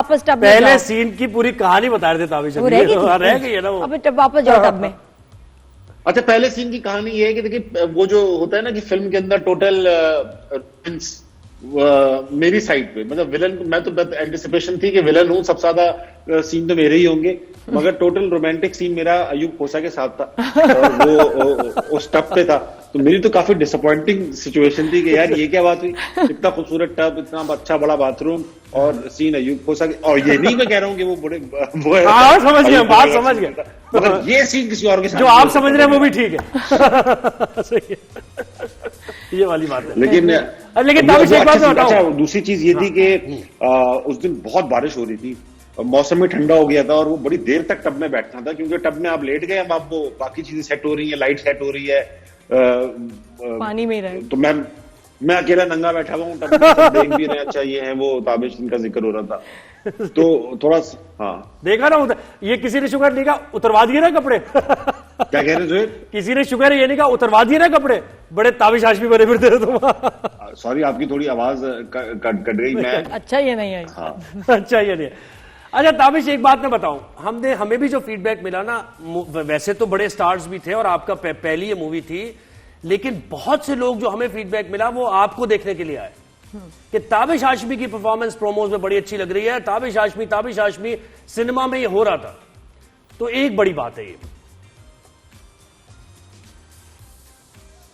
वापस टब में पहले सीन की पूरी कहानी बता रहे थे ताबिश, वो रह गई है ना वो। अब वापस जाओ टब में। अच्छा, पहले सीन की कहानी ये है कि देखिए वो जो होता है ना कि फिल्म के अंदर टोटल मेरी साइड पे, मतलब विलन, मैं तो एंटिसिपेशन थी कि विलन हूं, सबसे ज्यादा सीन तो मेरे ही होंगे, मगर टोटल रोमांटिक सीन मेरा अयूब खोसा के साथ था और वो उस टब पे था। तो मेरी तो काफी डिसअपॉइंटिंग सिचुएशन थी कि यार ये क्या बात हुई, इतना खूबसूरत टब, इतना अच्छा बड़ा बाथरूम और सीन अयूब खोसा के। और ये नहीं मैं कह रहा हूँ कि वो बड़े वो है, समझ गया, बात समझ गया, मगर ये सीन किसी और के साथ जो आप समझ रहे हैं वो भी ठीक है। सही है, ये वाली बात है। लेकिन अच्छा, दूसरी चीज ये थी कि उस दिन बहुत बारिश हो रही थी, मौसम भी ठंडा हो गया था और वो बड़ी देर तक टब में बैठना था, क्योंकि टब में आप लेट गए, अब आप वो बाकी चीजें सेट हो रही है, लाइट सेट हो रही है, पानी में रहे, तो मैं अकेला नंगा बैठा हुआ हूँ टब में, सब देख भी रहे। अच्छा ये है वो ताबिश जिनका जिक्र हो रहा था, तो थोड़ा हाँ देखा ना, ये किसी ने शुक्र नहीं कहा उतरवा दिए ना कपड़े। क्या कह रहे थे? किसी ने शुक्र ये नहीं कहा उतरवा दिए ना कपड़े, बड़े ताबिश हाशमी बने फिरते थे तुम। सॉरी, आपकी थोड़ी आवाज कट गई। मैं अच्छा ये नहीं आई। हाँ अच्छा ये नहीं। अच्छा ताबिश, एक बात मैं बताऊं, हमें भी जो फीडबैक मिला ना, वैसे तो बड़े स्टार्स भी थे और आपका पहली ये मूवी थी, लेकिन बहुत से लोग जो हमें फीडबैक मिला वो आपको देखने के लिए आए कि ताबिश हाशमी की परफॉर्मेंस प्रोमोज में बड़ी अच्छी लग रही है, ताबिश हाशमी सिनेमा में ये हो रहा था। तो एक बड़ी बात है ये।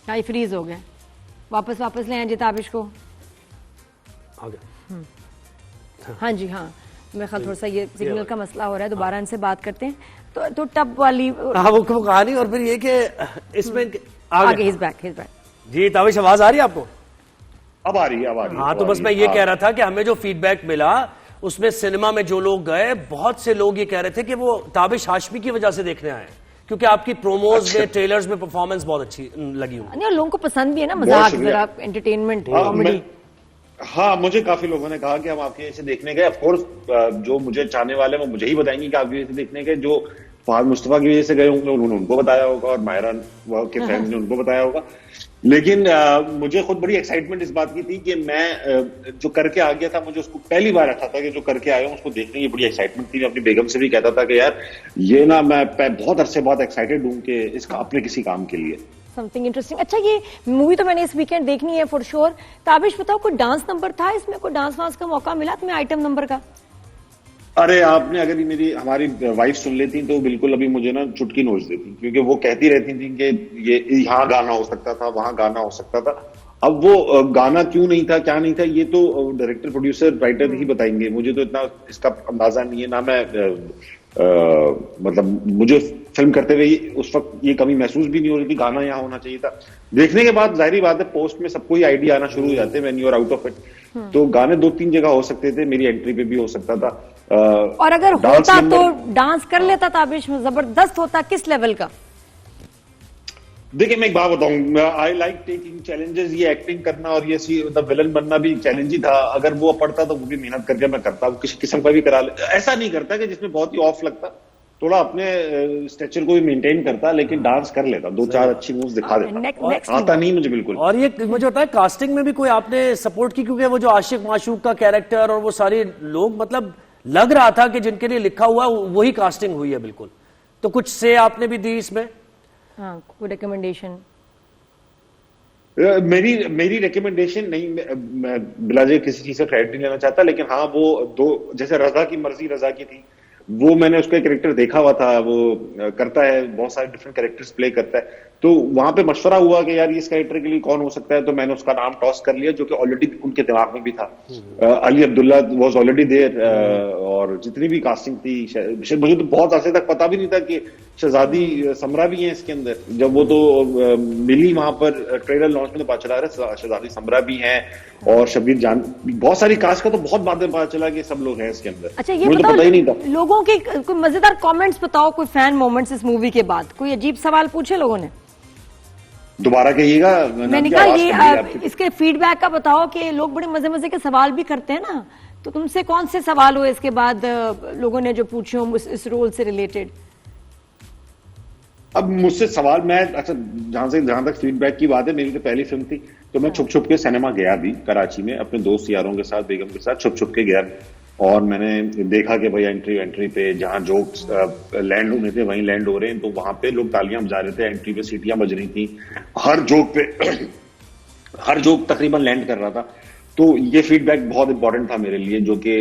हाई फ्रीज हो गए, वापस ले आए जी ताबिश को। आ गया। हाँ जी हाँ, मेरे ख्याल थोड़ा सा ये सिग्नल का मसला हो रहा है, दोबारा इनसे बात करते हैं। तो टब वाली वो कहानी, और फिर ये कि इसमें आगे हिज बैक जी। ताबिश आवाज आ रही है आपको? अब आ रही है। हाँ, तो बस मैं ये कह रहा था कि हमें जो फीडबैक मिला उसमें सिनेमा में जो लोग गए, बहुत से लोग ये कह रहे थे कि वो ताबिश हाशमी की वजह से देखने आए, क्योंकि आपकी प्रोमोज में, ट्रेलर्स में परफॉर्मेंस बहुत अच्छी लगी हुई। और लोगों को पसंद भी है ना, मजाक, जरा एंटरटेनमेंट, कॉमेडी। हाँ, मुझे काफी लोगों ने कहा कि हम आपके ऐसे देखने गए। ऑफ कोर्स जो मुझे चाहने वाले वो मुझे ही बताएंगे कि आपके ऐसे देखने गए, जो फहद मुस्तफा की वजह से गए होंगे उन्होंने उनको बताया होगा, और मायरा के फैंस ने उनको बताया होगा। लेकिन मुझे खुद बड़ी एक्साइटमेंट इस बात की थी कि मैं जो करके आ गया था, मुझे उसको पहली बार रखा था कि जो करके आया हूं उसको देखने की बड़ी एक्साइटमेंट थी। मैं अपनी बेगम से भी कहता था कि यार ये ना, मैं बहुत अरसे बहुत एक्साइटेड हूं कि इसका अपने किसी काम के लिए समथिंग इंटरेस्टिंग। अच्छा, ये मूवी तो मैंने इस वीकेंड देखनी है फॉर श्योर। ताबिश बताओ, कोई डांस नंबर था इसमें, कोई डांस वांस का मौका मिला तुम्हें आइटम नंबर का? अरे आपने अगर हमारी वाइफ सुन लेती तो बिल्कुल अभी मुझे ना चुटकी नोच देती, क्योंकि वो कहती रहती थी कि ये यहाँ गाना हो सकता था, वहां गाना हो सकता था। अब वो गाना क्यों नहीं था, क्या नहीं था, ये तो डायरेक्टर, प्रोड्यूसर, राइटर ही बताएंगे। मुझे तो इतना इसका अंदाजा नहीं है ना। मैं मतलब मुझे फिल्म करते हुए उस वक्त ये कमी महसूस भी नहीं हो रही थी, गाना यहाँ होना चाहिए था। देखने के बाद जाहिर बात है पोस्ट में सबको ही आइडिया आना शुरू हो जाते हैं when you are out of it. तो गाने 2-3 जगह हो सकते थे, मेरी एंट्री पे भी हो सकता था। और अगर होता तो डांस कर लेता ताबिश, जबरदस्त होता, किस लेवल का? देखिए मैं एक बात बताऊं, आई लाइक टेकिंग चैलेंजेस। ये एक्टिंग करना और ये मतलब विलन बनना भी चैलेंज ही था। अगर वो पड़ता तो वो भी मेहनत करके मैं करता, किसी किस्म का भी करा ले। ऐसा नहीं करता कि जिसमें बहुत ही ऑफ लगता, थोड़ा अपने स्ट्रक्चर को भी मेंटेन करता, लेकिन डांस कर लेता, 2-4 अच्छी मूव्स दिखा देता। आता नहीं मुझे बिल्कुल। और ये मुझे होता है कास्टिंग में भी कोई आपने सपोर्ट की, क्योंकि वो जो आशिक माशूक का कैरेक्टर और वो सारे लोग, मतलब लग रहा था कि जिनके लिए लिखा हुआ वही कास्टिंग हुई है बिल्कुल। तो कुछ से आपने भी दी इसमें? हाँ, कोई रिकमेंडेशन? मेरी रिकमेंडेशन नहीं, मैं बिलाजे किसी चीज से क्रेडिट नहीं लेना चाहता, लेकिन हाँ वो दो, जैसे रजा की मर्जी रजा की थी, वो मैंने उसका कैरेक्टर देखा हुआ था। वो करता है, बहुत सारे डिफरेंट कैरेक्टर्स प्ले करता है, तो वहां पे मशवरा हुआ कि यार इस कैरेक्टर के लिए कौन हो सकता है, तो मैंने उसका नाम टॉस कर लिया, जो कि ऑलरेडी उनके दिमाग में भी था। Ali Abdullah was already there, और जितनी भी कास्टिंग थी, मुझे तो बहुत अर्से तक पता भी नहीं था कि शहजादी समरा भी है इसके अंदर। जब वो तो मिली वहां पर ट्रेलर लॉन्च में, तो पता चला रहा शहजादी समरा भी है और शब्बीर जान, बहुत सारी कास्ट का तो बहुत बाद में पता चला कि सब लोग हैं इसके अंदर। अच्छा, ये मुझे तो पता ही नहीं था। लोगों के कोई मजेदार कमेंट्स बताओ, कोई फैन मोमेंट्स इस मूवी के बाद, कोई अजीब सवाल पूछे लोगों ने? दोबारा कहिएगा। मैंने कहा ये इसके फीडबैक का बताओ कि लोग बड़े मजे मजे के सवाल भी करते हैं ना, तो तुमसे कौन से सवाल हुए इसके बाद लोगों ने जो पूछे हो इस रोल से रिलेटेड? अब मुझसे सवाल, मैं अच्छा जहां तक फीडबैक की बात है, मेरी तो पहली फिल्म थी, तो मैं छुप छुप के सिनेमा गया भी, कराची में अपने दोस्त यारों के साथ, बेगम के साथ छुप छुप के गया। और मैंने देखा कि भाई एंट्री पे जहां जोक्स लैंड होने थे वहीं लैंड हो रहे हैं, तो वहां पे लोग तालियां बजा रहे थे, एंट्री पे सीटियां बज रही थी, हर जोक पे हर जोक तकरीबन लैंड कर रहा था। तो ये फीडबैक बहुत इंपॉर्टेंट था मेरे लिए, जो कि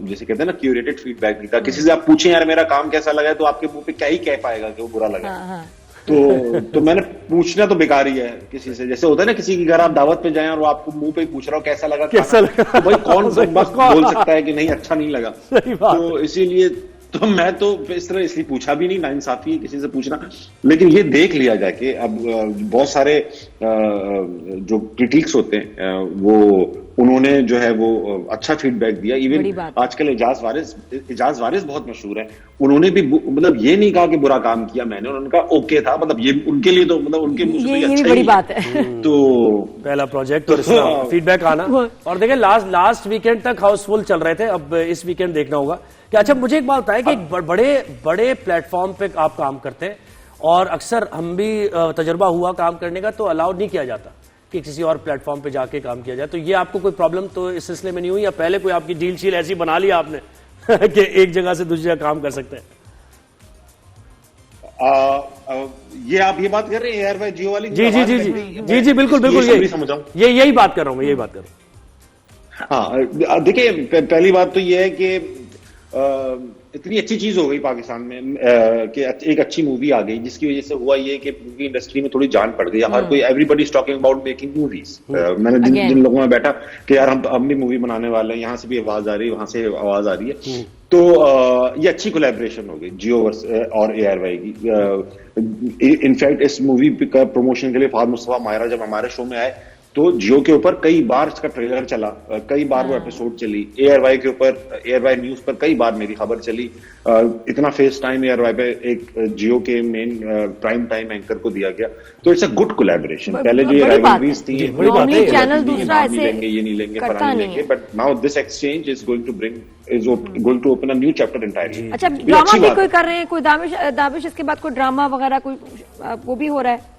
जैसे कहते हैं ना क्यूरेटेड फीडबैक भी था। किसी से आप पूछें यार मेरा काम कैसा लगा है, तो आपके मुंह पे क्या ही कह पाएगा कि वो बुरा लगा। हाँ। तो मैंने पूछना तो बेकार ही है किसी से। जैसे होता है ना किसी के घर आप दावत पे जाएं और वो आपको मुंह पे ही पूछ रहा हो कैसा लगा तो भाई कौन बस बोल सकता है कि नहीं अच्छा नहीं लगा। तो इसीलिए तो मैं तो इस तरह इसलिए पूछा भी नहीं, नाइंसाफी है किसी से पूछना। लेकिन ये देख लिया जाए कि अब बहुत सारे जो क्रिटिक्स होते हैं वो उन्होंने जो है वो अच्छा फीडबैक दिया। इवन आजकल इजाज वारिस बहुत मशहूर है, उन्होंने भी मतलब ये नहीं कहा कि बुरा काम किया मैंने, उन्होंने कहा ओके था, मतलब ये उनके लिए तो मतलब उनके मुंह से अच्छा बड़ी बात है। तो पहला प्रोजेक्ट और फीडबैक आना। और देखिए लास्ट वीकेंड तक हाउसफुल चल रहे थे, अब इस वीकेंड देखना होगा कि अच्छा मुझे एक बात बताएं कि एक बड़े प्लेटफॉर्म पे आप काम करते हैं और अक्सर हम भी तजुर्बा हुआ काम करने का, तो अलाउ नहीं किया जाता कि किसी और प्लेटफॉर्म पे जाके काम किया जाए। तो ये आपको कोई प्रॉब्लम तो इस सिलसिले में नहीं हुई, या पहले कोई आपकी डील शील ऐसी बना ली आपने कि एक जगह से दूसरी जगह काम कर सकते हैं? ये आप ये बात कर रहे हैं एयर बाय जियो वाली? जी बिल्कुल यही बात कर रहा हूं, यही बात कर रहा हूं। हाँ देखिए, पहली बात तो ये है कि इतनी अच्छी चीज हो गई पाकिस्तान में कि एक अच्छी मूवी आ गई, जिसकी वजह से हुआ ये कि मूवी इंडस्ट्री में थोड़ी जान पड़ गई। हर कोई everybody is talking about making movies. मैंने जिन लोगों में बैठा कि यार हम भी मूवी बनाने वाले हैं, यहाँ से भी आवाज आ रही है, वहां से आवाज आ रही है, तो ये अच्छी कोलैबोरेशन हो गई जियो और ARY की। इनफैक्ट इस मूवी का प्रमोशन के लिए फहद मुस्तफा माहिरा जब हमारे शो में आए तो जियो के ऊपर कई बार इसका ट्रेलर चला, कई बार वो एपिसोड चली, ARY के ऊपर ARY न्यूज पर कई बार मेरी खबर चली। इतना फेस टाइम ARY पे एक जियो के मेन प्राइम टाइम एंकर को दिया गया। तो इट्स अ गुड कोलैबोरेशन। पहले जो राइवलरीज थी चैनल दूसरा ऐसे लेंगे, ये नहीं लेंगे, फलाना नहीं लेंगे, but now this exchange is going to open a new chapter entirely. अच्छा, ड्रामा भी कोई कर रहे हैं, कोई दाविश इसके बाद कोई ड्रामा वगैरह कोई वो भी हो रहा है?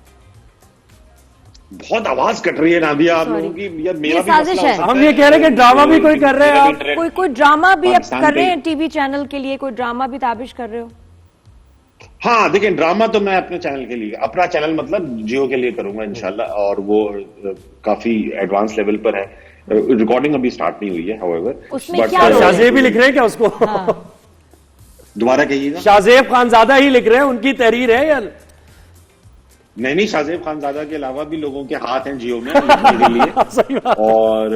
बहुत आवाज कट रही है नादिया आप लोगों की, यार मेरा भी साजिश है। हम ये कह रहे हैं कि ड्रामा भी कोई कर रहे हैं आप? कोई ड्रामा भी अब कर रहे हैं टीवी चैनल के लिए, कोई ड्रामा भी दाविश कर रहे हो? हाँ देखिए, ड्रामा तो मैं अपने चैनल के लिए, अपना चैनल मतलब जियो के लिए करूंगा इंशाल्लाह, और वो काफी एडवांस लेवल पर है। रिकॉर्डिंग अभी स्टार्ट नहीं हुई है हाउएवर। उसमें क्या शाहजेब भी लिख रहे हैं क्या उसको? दोबारा कहिएगा। शाहजेब खानजादा ही लिख रहे हैं, उनकी तहरीर है यार? नहीं, शाहजेब खानजादा के अलावा भी लोगों के हाथ हैं जियो में लिखने के लिए, और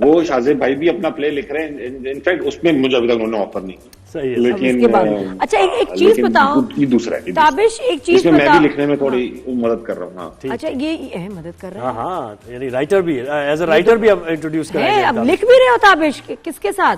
वो शाहजेब भाई भी अपना प्ले लिख रहे हैं। इनफैक्ट उसमें मुझे अभी तक उन्होंने ऑफर नहीं किया। सही है। लेकिन अच्छा एक चीज बताओ, ये दूसरा है ताबिश, एक चीज मैं भी लिखने में थोड़ी मदद कर रहा हूँ। हाँ अच्छा, ये मदद कर रहा है। हाँ, यानी राइटर भी, एज ए राइटर भी अब इंट्रोड्यूस कर रहे हैं। अब लिख भी रहे हो ताबिश, किसके साथ?